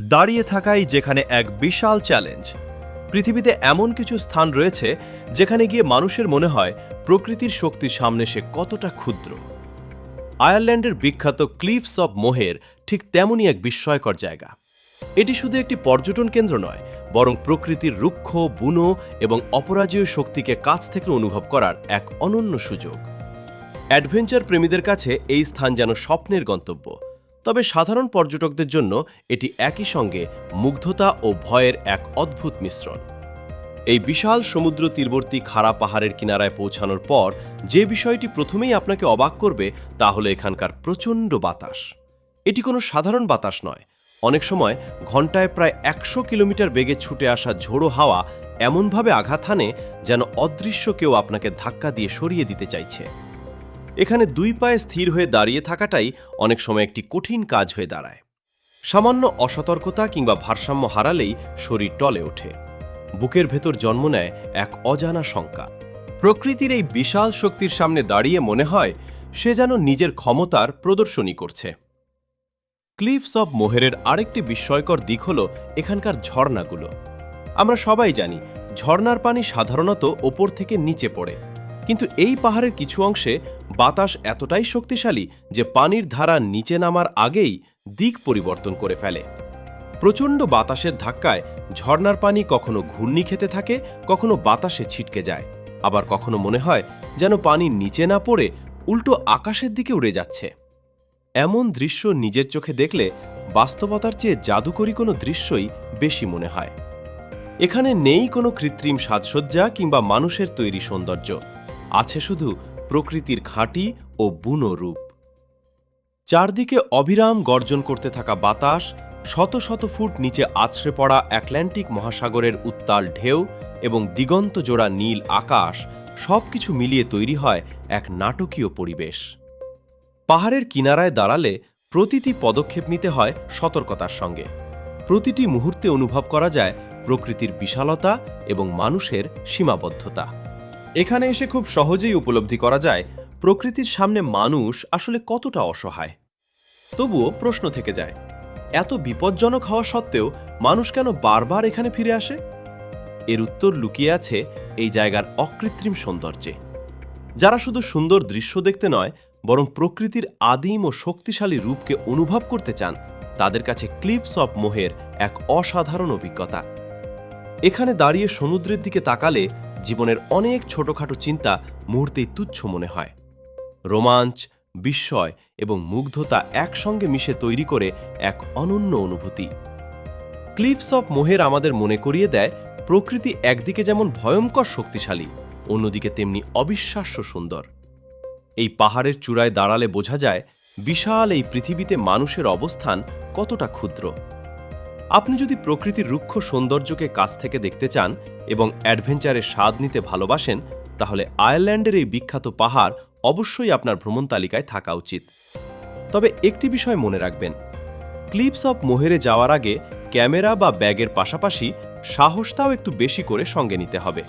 দাঁড়িয়ে থাকাই যেখানে এক বিশাল চ্যালেঞ্জ। পৃথিবীতে এমন কিছু স্থান রয়েছে যেখানে গিয়ে মানুষের মনে হয় প্রকৃতির শক্তির সামনে সে কতটা ক্ষুদ্র। আয়ারল্যান্ডের বিখ্যাত ক্লিফস অব মোহের ঠিক তেমনই এক বিস্ময়কর জায়গা। এটি শুধু একটি পর্যটন কেন্দ্র নয়, বরং প্রকৃতির রুক্ষ, বুনো এবং অপরাজেয় শক্তিকে কাছ থেকে অনুভব করার এক অনন্য সুযোগ। অ্যাডভেঞ্চার প্রেমীদের কাছে এই স্থান যেন স্বপ্নের গন্তব্য, তবে সাধারণ পর্যটকদের জন্য এটি একই সঙ্গে মুগ্ধতা ও ভয়ের এক অদ্ভুত মিশ্রণ। এই বিশাল সমুদ্র তীরবর্তী খাড়া পাহাড়ের কিনারায় পৌঁছানোর পর যে বিষয়টি প্রথমেই আপনাকে অবাক করবে তা হলো এখানকার প্রচণ্ড বাতাস। এটি কোনো সাধারণ বাতাস নয়। অনেক সময় ঘন্টায় প্রায় ১০০ কিলোমিটার বেগে ছুটে আসা ঝোড়ো হাওয়া এমনভাবে আঘাত হানে যেন অদৃশ্য কেউ আপনাকে ধাক্কা দিয়ে সরিয়ে দিতে চাইছে। এখানে দুই পায়ে স্থির হয়ে দাঁড়িয়ে থাকাটাই অনেক সময় একটি কঠিন কাজ হয়ে দাঁড়ায়। সামান্য অসতর্কতা কিংবা ভারসাম্য হারালেই শরীর টলে ওঠে। বুকের ভেতর জন্ম নেয় এক অজানা শঙ্কা। প্রকৃতির এই বিশাল শক্তির সামনে দাঁড়িয়ে মনে হয় সে যেন নিজের ক্ষমতার প্রদর্শনী করছে। ক্লিফস অব মোহেরের আরেকটি বিস্ময়কর দিক হল এখানকার ঝর্ণাগুলো। আমরা সবাই জানি ঝর্ণার পানি সাধারণত ওপর থেকে নিচে পড়ে, কিন্তু এই পাহাড়ের কিছু অংশে বাতাস এতটাই শক্তিশালী যে পানির ধারা নিচে নামার আগেই দিক পরিবর্তন করে ফেলে। প্রচণ্ড বাতাসের ধাক্কায় ঝর্ণার পানি কখনো ঘূর্ণি খেতে থাকে, কখনো বাতাসে ছিটকে যায়, আবার কখনো মনে হয় যেন পানি নিচে না পড়ে উল্টো আকাশের দিকে উড়ে যাচ্ছে। এমন দৃশ্য নিজের চোখে দেখলে বাস্তবতার চেয়ে জাদুকরী কোনো দৃশ্যই বেশি মনে হয়। এখানে নেই কোনো কৃত্রিম সাজসজ্জা কিংবা মানুষের তৈরি সৌন্দর্য, আছে শুধু প্রকৃতির খাঁটি ও বুনো রূপ। চারদিকে অবিরাম গর্জন করতে থাকা বাতাস, শত শত ফুট নিচে আছড়ে পড়া আটলান্টিক মহাসাগরের উত্তাল ঢেউ এবং দিগন্ত জোড়া নীল আকাশ সবকিছু মিলিয়ে তৈরি হয় এক নাটকীয় পরিবেশ। পাহাড়ের কিনারায় দাঁড়ালে প্রতিটি পদক্ষেপ নিতে হয় সতর্কতার সঙ্গে। প্রতিটি মুহূর্তে অনুভব করা যায় প্রকৃতির বিশালতা এবং মানুষের সীমাবদ্ধতা। এখানে এসে খুব সহজেই উপলব্ধি করা যায় প্রকৃতির সামনে মানুষ আসলে কতটা অসহায়। তবুও প্রশ্ন থেকে যায়, এত বিপজ্জনক হওয়া সত্ত্বেও মানুষ কেন বারবার এখানে ফিরে আসে? এর উত্তর লুকিয়ে আছে এই জায়গার অকৃত্রিম সৌন্দর্যে। যারা শুধু সুন্দর দৃশ্য দেখতে নয়, বরং প্রকৃতির আদিম ও শক্তিশালী রূপকে অনুভব করতে চান, তাদের কাছে ক্লিফস অব মোহের এক অসাধারণ অভিজ্ঞতা। এখানে দাঁড়িয়ে সমুদ্রের দিকে তাকালে জীবনের অনেক ছোটখাটো চিন্তা মুহূর্তেই তুচ্ছ মনে হয়। রোমাঞ্চ, বিস্ময় এবং মুগ্ধতা একসঙ্গে মিশে তৈরি করে এক অনন্য অনুভূতি। ক্লিফস অব মোহের আমাদের মনে করিয়ে দেয় প্রকৃতি একদিকে যেমন ভয়ঙ্কর শক্তিশালী, অন্যদিকে তেমনি অবিশ্বাস্য সুন্দর। এই পাহাড়ের চূড়ায় দাঁড়ালে বোঝা যায় বিশাল এই পৃথিবীতে মানুষের অবস্থান কতটা ক্ষুদ্র। আপনি যদি প্রকৃতির রুক্ষ সৌন্দর্যকে কাছ থেকে দেখতে চান এবং অ্যাডভেঞ্চারের স্বাদ নিতে ভালোবাসেন, তাহলে আয়ারল্যান্ডের এই বিখ্যাত পাহাড় অবশ্যই আপনার ভ্রমণ তালিকায় থাকা উচিত। তবে একটি বিষয় মনে রাখবেন, ক্লিফস অব মোহেরে যাওয়ার আগে ক্যামেরা বা ব্যাগের পাশাপাশি সাহসটাও একটু বেশি করে সঙ্গে নিতে হবে।